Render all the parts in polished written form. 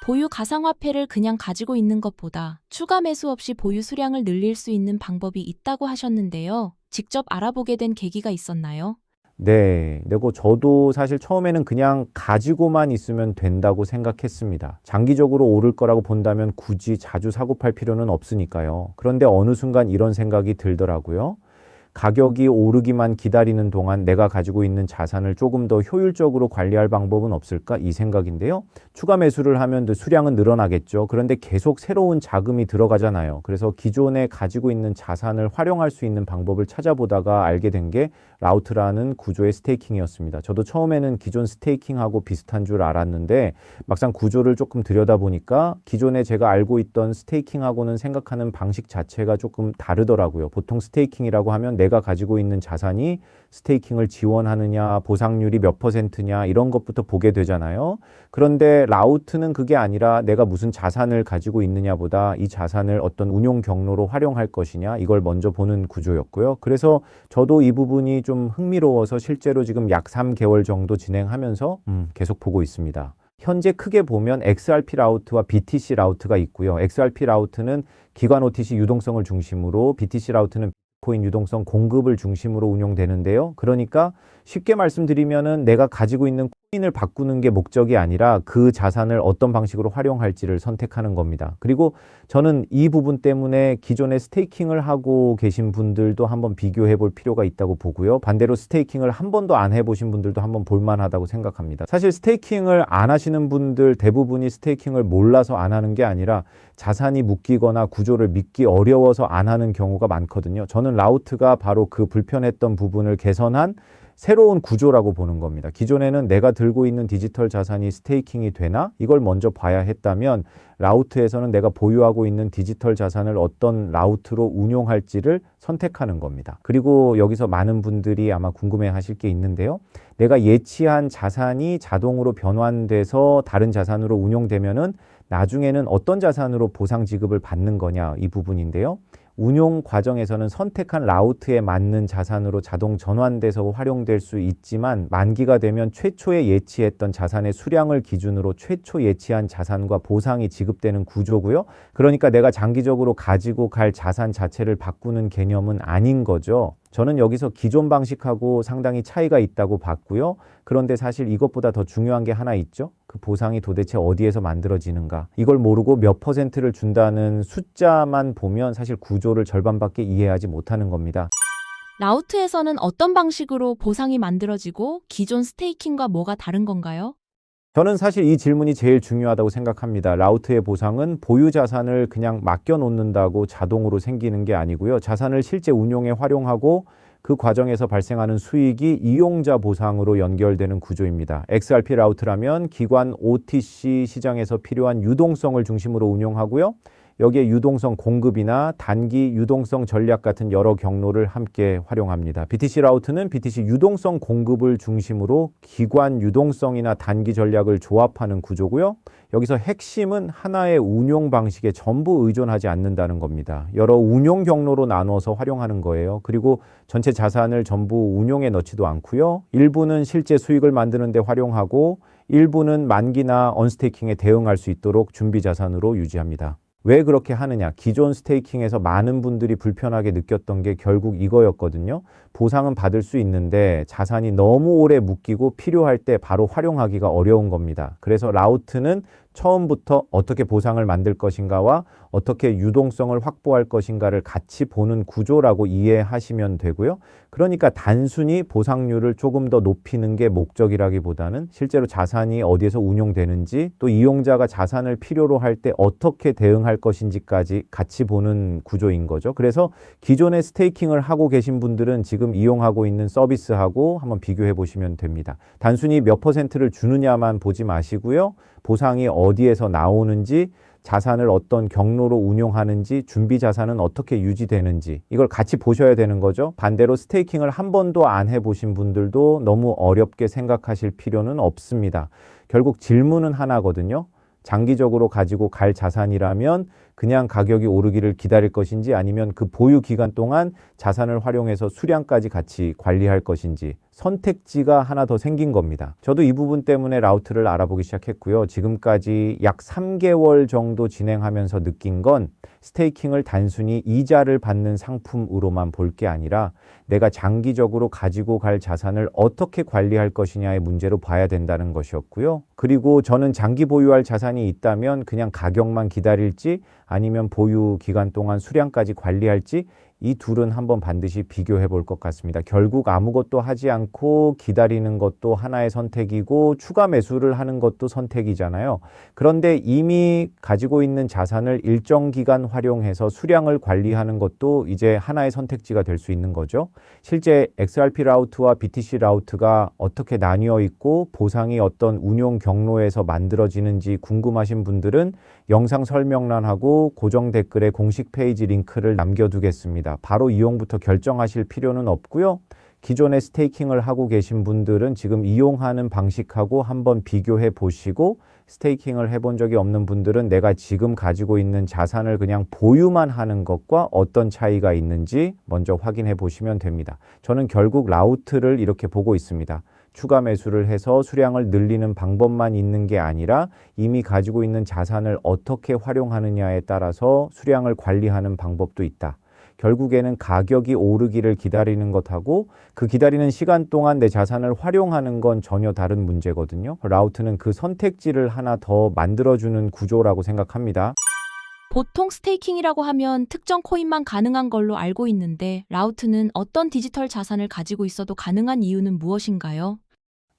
보유 가상화폐를 그냥 가지고 있는 것보다 추가 매수 없이 보유 수량을 늘릴 수 있는 방법이 있다고 하셨는데요. 직접 알아보게 된 계기가 있었나요? 네, 그리고 저도 사실 처음에는 그냥 가지고만 있으면 된다고 생각했습니다. 장기적으로 오를 거라고 본다면 굳이 자주 사고 팔 필요는 없으니까요. 그런데 어느 순간 이런 생각이 들더라고요. 가격이 오르기만 기다리는 동안 내가 가지고 있는 자산을 조금 더 효율적으로 관리할 방법은 없을까? 이 생각인데요. 추가 매수를 하면 수량은 늘어나겠죠. 그런데 계속 새로운 자금이 들어가잖아요. 그래서 기존에 가지고 있는 자산을 활용할 수 있는 방법을 찾아보다가 알게 된 게 라우트라는 구조의 스테이킹이었습니다. 저도 처음에는 기존 스테이킹하고 비슷한 줄 알았는데 막상 구조를 조금 들여다보니까 기존에 제가 알고 있던 스테이킹하고는 생각하는 방식 자체가 조금 다르더라고요. 보통 스테이킹이라고 하면 내가 가지고 있는 자산이 스테이킹을 지원하느냐, 보상률이 몇 %냐 이런 것부터 보게 되잖아요. 그런데 라우트는 그게 아니라 내가 무슨 자산을 가지고 있느냐보다 이 자산을 어떤 운용 경로로 활용할 것이냐 이걸 먼저 보는 구조였고요. 그래서 저도 이 부분이 좀 흥미로워서 실제로 지금 약 3개월 정도 진행하면서 계속 보고 있습니다. 현재 크게 보면 XRP 라우트와 BTC 라우트가 있고요. XRP 라우트는 기관 OTC 유동성을 중심으로, BTC 라우트는 비트코인 유동성 공급을 중심으로 운용되는데요. 그러니까 쉽게 말씀드리면은 내가 가지고 있는 코인을 바꾸는 게 목적이 아니라 그 자산을 어떤 방식으로 활용할지를 선택하는 겁니다. 그리고 저는 이 부분 때문에 기존에 스테이킹을 하고 계신 분들도 한번 비교해 볼 필요가 있다고 보고요. 반대로 스테이킹을 한 번도 안 해보신 분들도 한번 볼만하다고 생각합니다. 사실 스테이킹을 안 하시는 분들 대부분이 스테이킹을 몰라서 안 하는 게 아니라 자산이 묶이거나 구조를 믿기 어려워서 안 하는 경우가 많거든요. 저는 라우트가 바로 그 불편했던 부분을 개선한 새로운 구조라고 보는 겁니다. 기존에는 내가 들고 있는 디지털 자산이 스테이킹이 되나? 이걸 먼저 봐야 했다면 라우트에서는 내가 보유하고 있는 디지털 자산을 어떤 라우트로 운용할지를 선택하는 겁니다. 그리고 여기서 많은 분들이 아마 궁금해 하실 게 있는데요. 내가 예치한 자산이 자동으로 변환돼서 다른 자산으로 운용되면은 나중에는 어떤 자산으로 보상 지급을 받는 거냐 이 부분인데요. 운용 과정에서는 선택한 라우트에 맞는 자산으로 자동 전환돼서 활용될 수 있지만 만기가 되면 최초에 예치했던 자산의 수량을 기준으로 최초 예치한 자산과 보상이 지급되는 구조고요. 그러니까 내가 장기적으로 가지고 갈 자산 자체를 바꾸는 개념은 아닌 거죠. 저는 여기서 기존 방식하고 상당히 차이가 있다고 봤고요. 그런데 사실 이것보다 더 중요한 게 하나 있죠. 그 보상이 도대체 어디에서 만들어지는가. 이걸 모르고 몇 %를 준다는 숫자만 보면 사실 구조를 절반밖에 이해하지 못하는 겁니다. 라우트에서는 어떤 방식으로 보상이 만들어지고 기존 스테이킹과 뭐가 다른 건가요? 저는 사실 이 질문이 제일 중요하다고 생각합니다. 라우트의 보상은 보유 자산을 그냥 맡겨 놓는다고 자동으로 생기는 게 아니고요. 자산을 실제 운용에 활용하고 그 과정에서 발생하는 수익이 이용자 보상으로 연결되는 구조입니다. XRP 라우트라면 기관 OTC 시장에서 필요한 유동성을 중심으로 운용하고요. 여기에 유동성 공급이나 단기 유동성 전략 같은 여러 경로를 함께 활용합니다. BTC 라우트는 BTC 유동성 공급을 중심으로 기관 유동성이나 단기 전략을 조합하는 구조고요. 여기서 핵심은 하나의 운용 방식에 전부 의존하지 않는다는 겁니다. 여러 운용 경로로 나눠서 활용하는 거예요. 그리고 전체 자산을 전부 운용에 넣지도 않고요. 일부는 실제 수익을 만드는 데 활용하고 일부는 만기나 언스테이킹에 대응할 수 있도록 준비 자산으로 유지합니다. 왜 그렇게 하느냐? 기존 스테이킹에서 많은 분들이 불편하게 느꼈던 게 결국 이거였거든요. 보상은 받을 수 있는데 자산이 너무 오래 묶이고 필요할 때 바로 활용하기가 어려운 겁니다. 그래서 라우트는 처음부터 어떻게 보상을 만들 것인가와 어떻게 유동성을 확보할 것인가를 같이 보는 구조라고 이해하시면 되고요. 그러니까 단순히 보상률을 조금 더 높이는 게 목적이라기보다는 실제로 자산이 어디에서 운용되는지 또 이용자가 자산을 필요로 할 때 어떻게 대응할 것인지까지 같이 보는 구조인 거죠. 그래서 기존에 스테이킹을 하고 계신 분들은 지금 이용하고 있는 서비스하고 한번 비교해 보시면 됩니다. 단순히 몇 %를 주느냐만 보지 마시고요. 보상이 어디에서 나오는지, 자산을 어떤 경로로 운용하는지, 준비 자산은 어떻게 유지되는지 이걸 같이 보셔야 되는 거죠. 반대로 스테이킹을 한 번도 안 해보신 분들도 너무 어렵게 생각하실 필요는 없습니다. 결국 질문은 하나거든요. 장기적으로 가지고 갈 자산이라면 그냥 가격이 오르기를 기다릴 것인지 아니면 그 보유 기간 동안 자산을 활용해서 수량까지 같이 관리할 것인지 선택지가 하나 더 생긴 겁니다. 저도 이 부분 때문에 라우트를 알아보기 시작했고요. 지금까지 약 3개월 정도 진행하면서 느낀 건 스테이킹을 단순히 이자를 받는 상품으로만 볼 게 아니라 내가 장기적으로 가지고 갈 자산을 어떻게 관리할 것이냐의 문제로 봐야 된다는 것이었고요. 그리고 저는 장기 보유할 자산이 있다면 그냥 가격만 기다릴지 아니면 보유 기간 동안 수량까지 관리할지 이 둘은 한번 반드시 비교해 볼 것 같습니다. 결국 아무것도 하지 않고 기다리는 것도 하나의 선택이고 추가 매수를 하는 것도 선택이잖아요. 그런데 이미 가지고 있는 자산을 일정 기간 활용해서 수량을 관리하는 것도 이제 하나의 선택지가 될 수 있는 거죠. 실제 XRP 라우트와 BTC 라우트가 어떻게 나뉘어 있고 보상이 어떤 운용 경로에서 만들어지는지 궁금하신 분들은 영상 설명란하고 고정 댓글에 공식 페이지 링크를 남겨두겠습니다. 바로 이용부터 결정하실 필요는 없고요. 기존에 스테이킹을 하고 계신 분들은 지금 이용하는 방식하고 한번 비교해 보시고 스테이킹을 해본 적이 없는 분들은 내가 지금 가지고 있는 자산을 그냥 보유만 하는 것과 어떤 차이가 있는지 먼저 확인해 보시면 됩니다. 저는 결국 라우트를 이렇게 보고 있습니다. 추가 매수를 해서 수량을 늘리는 방법만 있는 게 아니라 이미 가지고 있는 자산을 어떻게 활용하느냐에 따라서 수량을 관리하는 방법도 있다. 결국에는 가격이 오르기를 기다리는 것하고 그 기다리는 시간 동안 내 자산을 활용하는 건 전혀 다른 문제거든요. 라우트는 그 선택지를 하나 더 만들어주는 구조라고 생각합니다. 보통 스테이킹이라고 하면 특정 코인만 가능한 걸로 알고 있는데 라우트는 어떤 디지털 자산을 가지고 있어도 가능한 이유는 무엇인가요?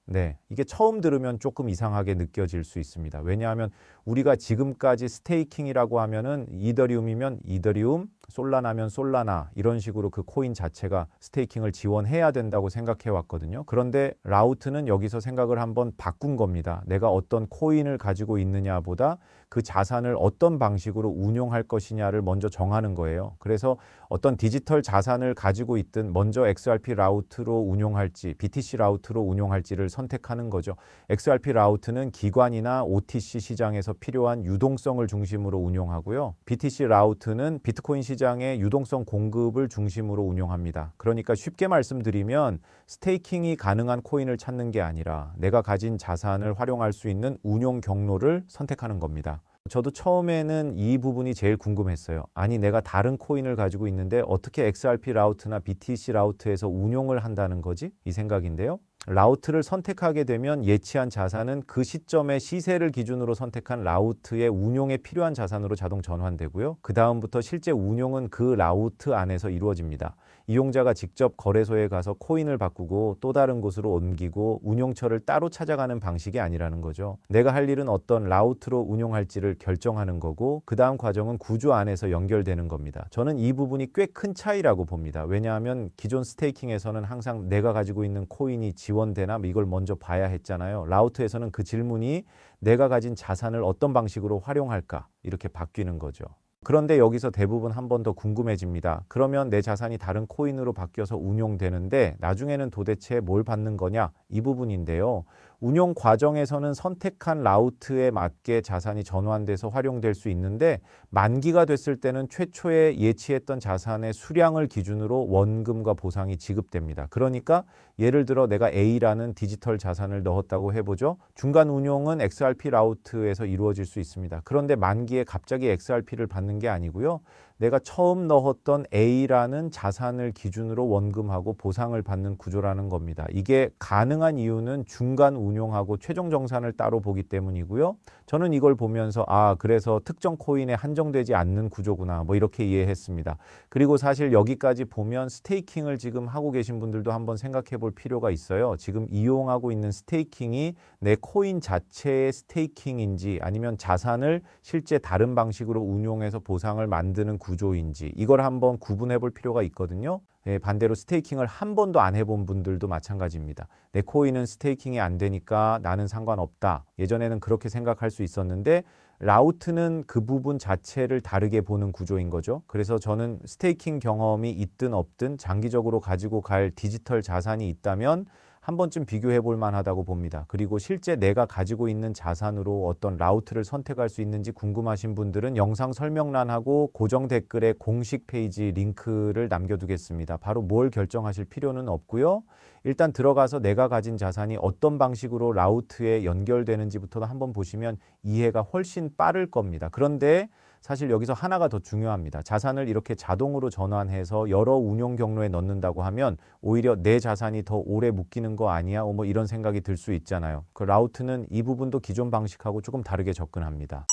네, 이게 처음 들으면 조금 이상하게 느껴질 수 있습니다. 왜냐하면 우리가 지금까지 스테이킹이라고 하면은 이더리움이면 이더리움, 솔라나면 솔라나 이런 식으로 그 코인 자체가 스테이킹을 지원해야 된다고 생각해 왔거든요. 그런데 라우트는 여기서 생각을 한번 바꾼 겁니다. 내가 어떤 코인을 가지고 있느냐보다 그 자산을 어떤 방식으로 운용할 것이냐를 먼저 정하는 거예요. 그래서 어떤 디지털 자산을 가지고 있든 먼저 XRP 라우트로 운용할지 BTC 라우트로 운용할지를 선택하는 거죠. XRP 라우트는 기관이나 OTC 시장에서 필요한 유동성을 중심으로 운용하고요. BTC 라우트는 비트코인 시장의 유동성 공급을 중심으로 운용합니다. 그러니까 쉽게 말씀드리면 스테이킹이 가능한 코인을 찾는 게 아니라 내가 가진 자산을 활용할 수 있는 운용 경로를 선택하는 겁니다. 저도 처음에는 이 부분이 제일 궁금했어요. 아니, 내가 다른 코인을 가지고 있는데 어떻게 XRP 라우트나 BTC 라우트에서 운용을 한다는 거지? 이 생각인데요. 라우트를 선택하게 되면 예치한 자산은 그 시점의 시세를 기준으로 선택한 라우트의 운용에 필요한 자산으로 자동 전환되고요. 그 다음부터 실제 운용은 그 라우트 안에서 이루어집니다. 이용자가 직접 거래소에 가서 코인을 바꾸고 또 다른 곳으로 옮기고 운용처를 따로 찾아가는 방식이 아니라는 거죠. 내가 할 일은 어떤 라우트로 운용할지를 결정하는 거고 그 다음 과정은 구조 안에서 연결되는 겁니다. 저는 이 부분이 꽤 큰 차이라고 봅니다. 왜냐하면 기존 스테이킹에서는 항상 내가 가지고 있는 코인이 지원되나 이걸 먼저 봐야 했잖아요. 라우트에서는 그 질문이 내가 가진 자산을 어떤 방식으로 활용할까 이렇게 바뀌는 거죠. 그런데 여기서 대부분 한 번 더 궁금해집니다. 그러면 내 자산이 다른 코인으로 바뀌어서 운용되는데 나중에는 도대체 뭘 받는 거냐? 이 부분인데요. 운용 과정에서는 선택한 라우트에 맞게 자산이 전환돼서 활용될 수 있는데 만기가 됐을 때는 최초에 예치했던 자산의 수량을 기준으로 원금과 보상이 지급됩니다. 그러니까 예를 들어 내가 A라는 디지털 자산을 넣었다고 해보죠. 중간 운용은 XRP 라우트에서 이루어질 수 있습니다. 그런데 만기에 갑자기 XRP를 받는 게 아니고요. 내가 처음 넣었던 A라는 자산을 기준으로 원금하고 보상을 받는 구조라는 겁니다. 이게 가능한 이유는 중간 운용하고 최종 정산을 따로 보기 때문이고요. 저는 이걸 보면서 그래서 특정 코인에 한정되지 않는 구조구나 이렇게 이해했습니다. 그리고 사실 여기까지 보면 스테이킹을 지금 하고 계신 분들도 한번 생각해 볼 필요가 있어요. 지금 이용하고 있는 스테이킹이 내 코인 자체의 스테이킹인지 아니면 자산을 실제 다른 방식으로 운용해서 보상을 만드는 구조인지 이걸 한번 구분해 볼 필요가 있거든요. 반대로 스테이킹을 한 번도 안 해본 분들도 마찬가지입니다. 내 코인은 스테이킹이 안 되니까 나는 상관없다. 예전에는 그렇게 생각할 수 있었는데 라우트는 그 부분 자체를 다르게 보는 구조인 거죠. 그래서 저는 스테이킹 경험이 있든 없든 장기적으로 가지고 갈 디지털 자산이 있다면 한 번쯤 비교해 볼 만하다고 봅니다. 그리고 실제 내가 가지고 있는 자산으로 어떤 라우트를 선택할 수 있는지 궁금하신 분들은 영상 설명란하고 고정 댓글에 공식 페이지 링크를 남겨두겠습니다. 바로 뭘 결정하실 필요는 없고요. 일단 들어가서 내가 가진 자산이 어떤 방식으로 라우트에 연결되는지부터 한번 보시면 이해가 훨씬 빠를 겁니다. 그런데 사실 여기서 하나가 더 중요합니다. 자산을 이렇게 자동으로 전환해서 여러 운용 경로에 넣는다고 하면 오히려 내 자산이 더 오래 묶이는 거 아니야? 뭐 이런 생각이 들 수 있잖아요. 그 라우트는 이 부분도 기존 방식하고 조금 다르게 접근합니다.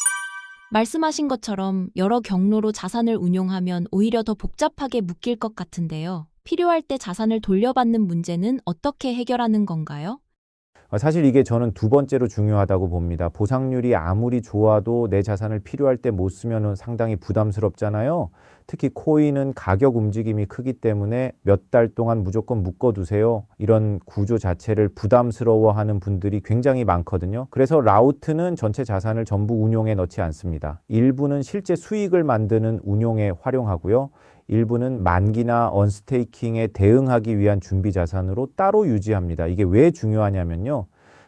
말씀하신 것처럼 여러 경로로 자산을 운용하면 오히려 더 복잡하게 묶일 것 같은데요. 필요할 때 자산을 돌려받는 문제는 어떻게 해결하는 건가요? 사실 이게 저는 두 번째로 중요하다고 봅니다. 보상률이 아무리 좋아도 내 자산을 필요할 때 못 쓰면 상당히 부담스럽잖아요. 특히 코인은 가격 움직임이 크기 때문에 몇 달 동안 무조건 묶어두세요. 이런 구조 자체를 부담스러워하는 분들이 굉장히 많거든요. 그래서 라우트는 전체 자산을 전부 운용에 넣지 않습니다. 일부는 실제 수익을 만드는 운용에 활용하고요. 일부는 만기나 언스테이킹에 대응하기 위한 준비 자산으로 따로 유지합니다. 이게 왜 중요하냐면요.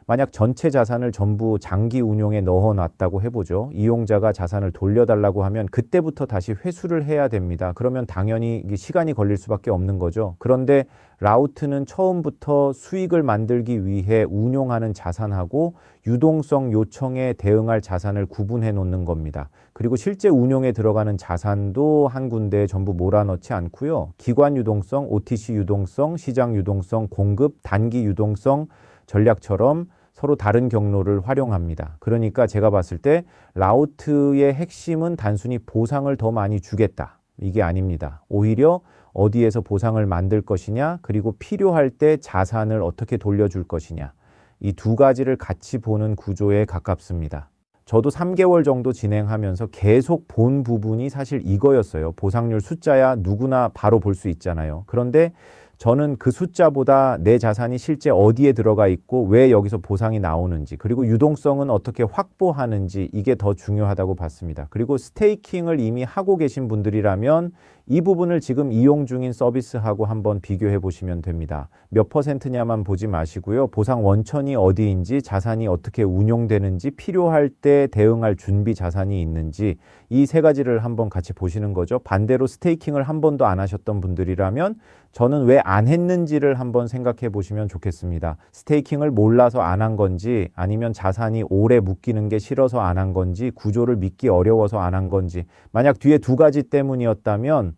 만약 전체 자산을 전부 장기 운용에 넣어놨다고 해보죠. 이용자가 자산을 돌려달라고 하면 그때부터 다시 회수를 해야 됩니다. 그러면 당연히 시간이 걸릴 수밖에 없는 거죠. 그런데 라우트는 처음부터 수익을 만들기 위해 운용하는 자산하고 유동성 요청에 대응할 자산을 구분해 놓는 겁니다. 그리고 실제 운용에 들어가는 자산도 한 군데에 전부 몰아넣지 않고요. 기관 유동성, OTC 유동성, 시장 유동성, 공급, 단기 유동성 전략처럼 서로 다른 경로를 활용합니다. 그러니까 제가 봤을 때 라우트의 핵심은 단순히 보상을 더 많이 주겠다. 이게 아닙니다. 오히려 어디에서 보상을 만들 것이냐, 그리고 필요할 때 자산을 어떻게 돌려줄 것이냐. 이 두 가지를 같이 보는 구조에 가깝습니다. 저도 3개월 정도 진행하면서 계속 본 부분이 사실 이거였어요. 보상률 숫자야 누구나 바로 볼 수 있잖아요. 그런데 저는 그 숫자보다 내 자산이 실제 어디에 들어가 있고 왜 여기서 보상이 나오는지, 그리고 유동성은 어떻게 확보하는지, 이게 더 중요하다고 봤습니다. 그리고 스테이킹을 이미 하고 계신 분들이라면 이 부분을 지금 이용 중인 서비스하고 한번 비교해 보시면 됩니다. 몇 퍼센트냐만 보지 마시고요. 보상 원천이 어디인지, 자산이 어떻게 운용되는지, 필요할 때 대응할 준비 자산이 있는지, 이 세 가지를 한번 같이 보시는 거죠. 반대로 스테이킹을 한 번도 안 하셨던 분들이라면 저는 왜 안 했는지를 한번 생각해 보시면 좋겠습니다. 스테이킹을 몰라서 안 한 건지, 아니면 자산이 오래 묶이는 게 싫어서 안 한 건지, 구조를 믿기 어려워서 안 한 건지. 만약 뒤에 두 가지 때문이었다면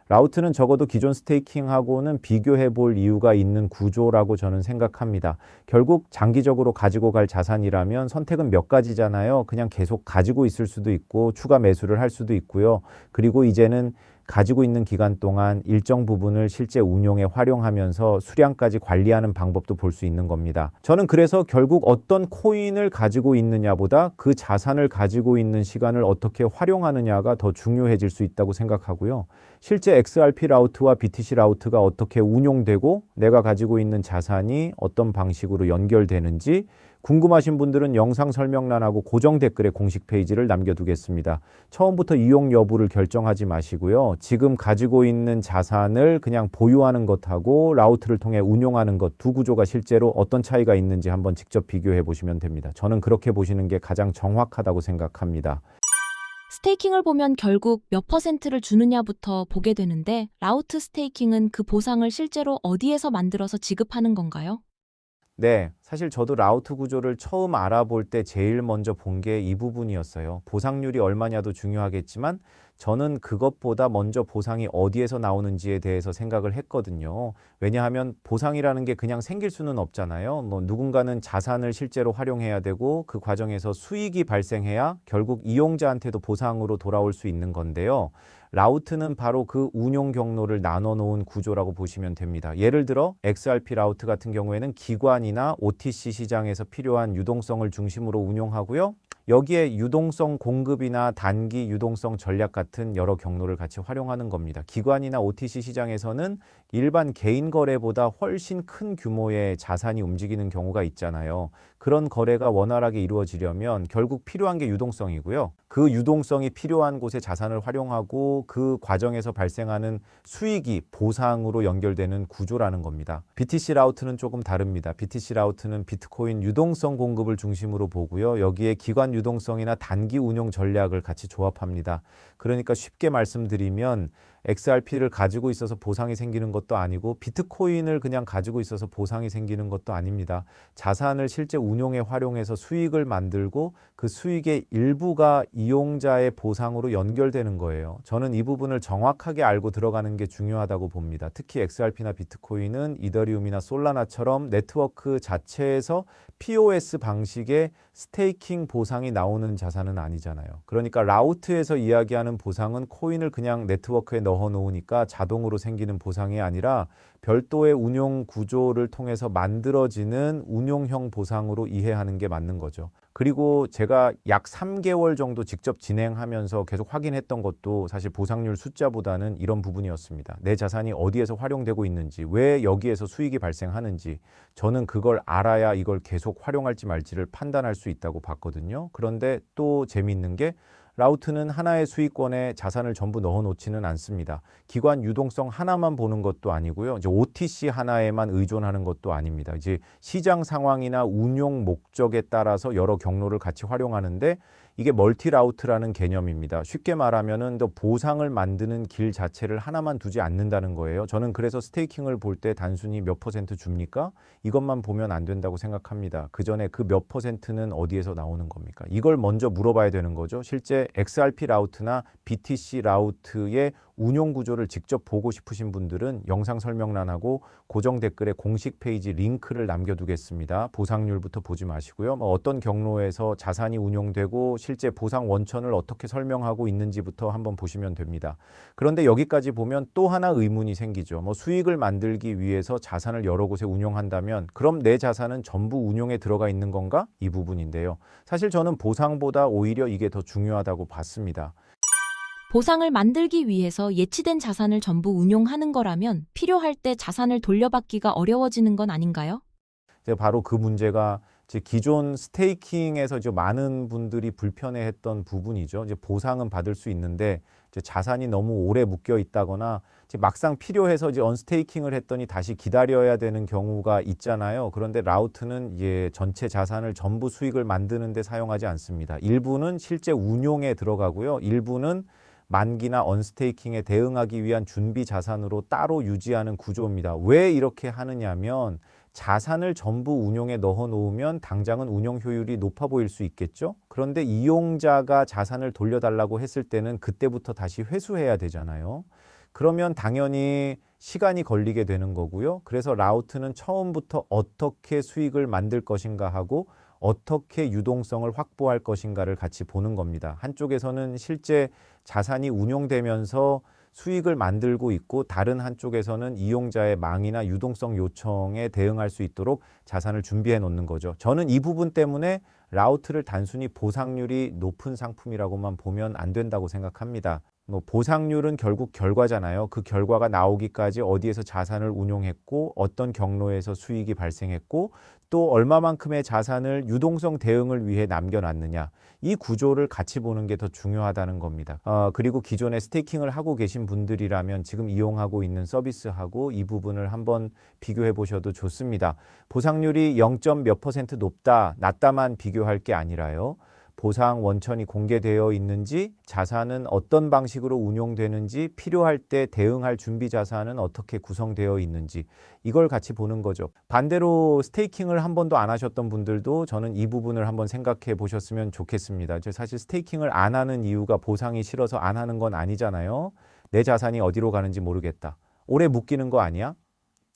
라우트는 적어도 기존 스테이킹하고는 비교해 볼 이유가 있는 구조라고 저는 생각합니다. 결국 장기적으로 가지고 갈 자산이라면 선택은 몇 가지잖아요. 그냥 계속 가지고 있을 수도 있고 추가 매수를 할 수도 있고요. 그리고 이제는 가지고 있는 기간 동안 일정 부분을 실제 운용에 활용하면서 수량까지 관리하는 방법도 볼 수 있는 겁니다. 저는 그래서 결국 어떤 코인을 가지고 있느냐보다 그 자산을 가지고 있는 시간을 어떻게 활용하느냐가 더 중요해질 수 있다고 생각하고요. 실제 XRP 라우트와 BTC 라우트가 어떻게 운용되고 내가 가지고 있는 자산이 어떤 방식으로 연결되는지 궁금하신 분들은 영상 설명란하고 고정 댓글에 공식 페이지를 남겨두겠습니다. 처음부터 이용 여부를 결정하지 마시고요. 지금 가지고 있는 자산을 그냥 보유하는 것하고 라우트를 통해 운용하는 것, 두 구조가 실제로 어떤 차이가 있는지 한번 직접 비교해 보시면 됩니다. 저는 그렇게 보시는 게 가장 정확하다고 생각합니다. 스테이킹을 보면 결국 몇 퍼센트를 주느냐부터 보게 되는데 라우트 스테이킹은 그 보상을 실제로 어디에서 만들어서 지급하는 건가요? 네, 사실 저도 라우트 구조를 처음 알아볼 때 제일 먼저 본 게 이 부분이었어요. 보상률이 얼마냐도 중요하겠지만 저는 그것보다 먼저 보상이 어디에서 나오는지에 대해서 생각을 했거든요. 왜냐하면 보상이라는 게 그냥 생길 수는 없잖아요. 누군가는 자산을 실제로 활용해야 되고 그 과정에서 수익이 발생해야 결국 이용자한테도 보상으로 돌아올 수 있는 건데요. 라우트는 바로 그 운용 경로를 나눠 놓은 구조라고 보시면 됩니다. 예를 들어 XRP 라우트 같은 경우에는 기관이나 OTC 시장에서 필요한 유동성을 중심으로 운용하고요. 여기에 유동성 공급이나 단기 유동성 전략 같은 여러 경로를 같이 활용하는 겁니다. 기관이나 OTC 시장에서는 일반 개인 거래보다 훨씬 큰 규모의 자산이 움직이는 경우가 있잖아요. 그런 거래가 원활하게 이루어지려면 결국 필요한 게 유동성이고요. 그 유동성이 필요한 곳에 자산을 활용하고 그 과정에서 발생하는 수익이 보상으로 연결되는 구조라는 겁니다. BTC 라우트는 조금 다릅니다. BTC 라우트는 비트코인 유동성 공급을 중심으로 보고요. 여기에 기관 유동성이나 단기 운용 전략을 같이 조합합니다. 그러니까 쉽게 말씀드리면 XRP를 가지고 있어서 보상이 생기는 것도 아니고 비트코인을 그냥 가지고 있어서 보상이 생기는 것도 아닙니다. 자산을 실제 운용에 활용해서 수익을 만들고 그 수익의 일부가 이용자의 보상으로 연결되는 거예요. 저는 이 부분을 정확하게 알고 들어가는 게 중요하다고 봅니다. 특히 XRP나 비트코인은 이더리움이나 솔라나처럼 네트워크 자체에서 POS 방식의 스테이킹 보상이 나오는 자산은 아니잖아요. 그러니까 라우트에서 이야기하는 보상은 코인을 그냥 네트워크에 넣어 놓으니까 자동으로 생기는 보상이 아니라 별도의 운용 구조를 통해서 만들어지는 운용형 보상으로 이해하는 게 맞는 거죠. 그리고 제가 약 3개월 정도 직접 진행하면서 계속 확인했던 것도 사실 보상률 숫자보다는 이런 부분이었습니다. 내 자산이 어디에서 활용되고 있는지, 왜 여기에서 수익이 발생하는지, 저는 그걸 알아야 이걸 계속 활용할지 말지를 판단할 수 있다고 봤거든요. 그런데 또 재미있는 게 라우트는 하나의 수익권에 자산을 전부 넣어 놓지는 않습니다. 기관 유동성 하나만 보는 것도 아니고요. 이제 OTC 하나에만 의존하는 것도 아닙니다. 이제 시장 상황이나 운용 목적에 따라서 여러 경로를 같이 활용하는데 이게 멀티 라우트라는 개념입니다. 쉽게 말하면은 더 보상을 만드는 길 자체를 하나만 두지 않는다는 거예요. 저는 그래서 스테이킹을 볼 때 단순히 몇 퍼센트 줍니까? 이것만 보면 안 된다고 생각합니다. 그 전에 그 몇 퍼센트는 어디에서 나오는 겁니까? 이걸 먼저 물어봐야 되는 거죠. 실제 XRP 라우트나 BTC 라우트의 운용 구조를 직접 보고 싶으신 분들은 영상 설명란하고 고정 댓글에 공식 페이지 링크를 남겨두겠습니다. 보상률부터 보지 마시고요. 어떤 경로에서 자산이 운용되고 실제 보상 원천을 어떻게 설명하고 있는지부터 한번 보시면 됩니다. 그런데 여기까지 보면 또 하나 의문이 생기죠. 수익을 만들기 위해서 자산을 여러 곳에 운용한다면 그럼 내 자산은 전부 운용에 들어가 있는 건가? 이 부분인데요. 사실 저는 보상보다 오히려 이게 더 중요하다고 봤습니다. 보상을 만들기 위해서 예치된 자산을 전부 운용하는 거라면 필요할 때 자산을 돌려받기가 어려워지는 건 아닌가요? 바로 그 문제가 기존 스테이킹에서 많은 분들이 불편해했던 부분이죠. 보상은 받을 수 있는데 자산이 너무 오래 묶여 있다거나 막상 필요해서 언스테이킹을 했더니 다시 기다려야 되는 경우가 있잖아요. 그런데 라우트는 전체 자산을 전부 수익을 만드는 데 사용하지 않습니다. 일부는 실제 운용에 들어가고요. 일부는 만기나 언스테이킹에 대응하기 위한 준비 자산으로 따로 유지하는 구조입니다. 왜 이렇게 하느냐면 자산을 전부 운용에 넣어 놓으면 당장은 운용 효율이 높아 보일 수 있겠죠. 그런데 이용자가 자산을 돌려달라고 했을 때는 그때부터 다시 회수해야 되잖아요. 그러면 당연히 시간이 걸리게 되는 거고요. 그래서 라우트는 처음부터 어떻게 수익을 만들 것인가 하고 어떻게 유동성을 확보할 것인가를 같이 보는 겁니다. 한쪽에서는 실제 자산이 운용되면서 수익을 만들고 있고 다른 한쪽에서는 이용자의 망이나 유동성 요청에 대응할 수 있도록 자산을 준비해 놓는 거죠. 저는 이 부분 때문에 라우트를 단순히 보상률이 높은 상품이라고만 보면 안 된다고 생각합니다. 보상률은 결국 결과잖아요. 그 결과가 나오기까지 어디에서 자산을 운용했고 어떤 경로에서 수익이 발생했고 또 얼마만큼의 자산을 유동성 대응을 위해 남겨놨느냐. 이 구조를 같이 보는 게 더 중요하다는 겁니다. 그리고 기존에 스테이킹을 하고 계신 분들이라면 지금 이용하고 있는 서비스하고 이 부분을 한번 비교해 보셔도 좋습니다. 보상률이 0. 몇 % 높다, 낮다만 비교할 게 아니라요. 보상 원천이 공개되어 있는지, 자산은 어떤 방식으로 운용되는지, 필요할 때 대응할 준비 자산은 어떻게 구성되어 있는지 이걸 같이 보는 거죠. 반대로 스테이킹을 한 번도 안 하셨던 분들도 저는 이 부분을 한번 생각해 보셨으면 좋겠습니다. 사실 스테이킹을 안 하는 이유가 보상이 싫어서 안 하는 건 아니잖아요. 내 자산이 어디로 가는지 모르겠다. 오래 묶이는 거 아니야?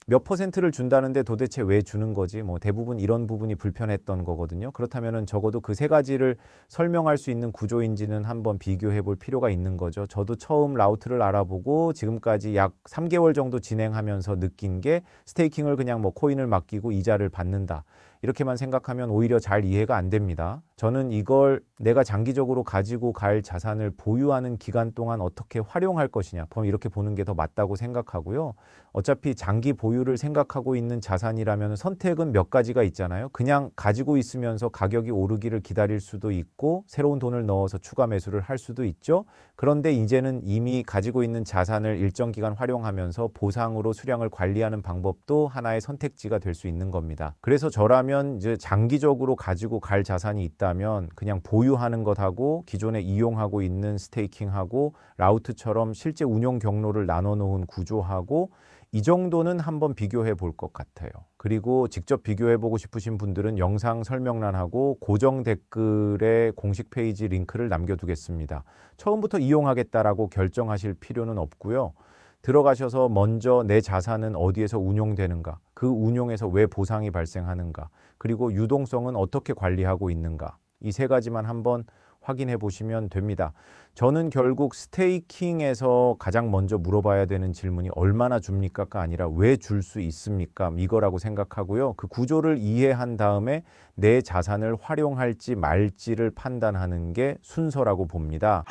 몇 퍼센트를 준다는데 도대체 왜 주는 거지? 대부분 이런 부분이 불편했던 거거든요. 그렇다면 적어도 그 세 가지를 설명할 수 있는 구조인지는 한번 비교해 볼 필요가 있는 거죠. 저도 처음 라우트를 알아보고 지금까지 약 3개월 정도 진행하면서 느낀 게 스테이킹을 그냥 코인을 맡기고 이자를 받는다. 이렇게만 생각하면 오히려 잘 이해가 안 됩니다. 저는 이걸 내가 장기적으로 가지고 갈 자산을 보유하는 기간 동안 어떻게 활용할 것이냐, 이렇게 보는 게 더 맞다고 생각하고요. 어차피 장기 보유를 생각하고 있는 자산이라면 선택은 몇 가지가 있잖아요. 그냥 가지고 있으면서 가격이 오르기를 기다릴 수도 있고 새로운 돈을 넣어서 추가 매수를 할 수도 있죠. 그런데 이제는 이미 가지고 있는 자산을 일정 기간 활용하면서 보상으로 수량을 관리하는 방법도 하나의 선택지가 될 수 있는 겁니다. 그래서 저라면 이제 장기적으로 가지고 갈 자산이 있다면 그냥 보유하는 것하고 기존에 이용하고 있는 스테이킹하고 라우트처럼 실제 운용 경로를 나눠 놓은 구조하고 이 정도는 한번 비교해 볼 것 같아요. 그리고 직접 비교해 보고 싶으신 분들은 영상 설명란하고 고정 댓글에 공식 페이지 링크를 남겨두겠습니다. 처음부터 이용하겠다라고 결정하실 필요는 없고요. 들어가셔서 먼저 내 자산은 어디에서 운용되는가, 그 운용에서 왜 보상이 발생하는가, 그리고 유동성은 어떻게 관리하고 있는가, 이 세 가지만 한번 확인해 보시면 됩니다. 저는 결국 스테이킹에서 가장 먼저 물어봐야 되는 질문이 얼마나 줍니까가 아니라 왜 줄 수 있습니까? 이거라고 생각하고요. 그 구조를 이해한 다음에 내 자산을 활용할지 말지를 판단하는 게 순서라고 봅니다.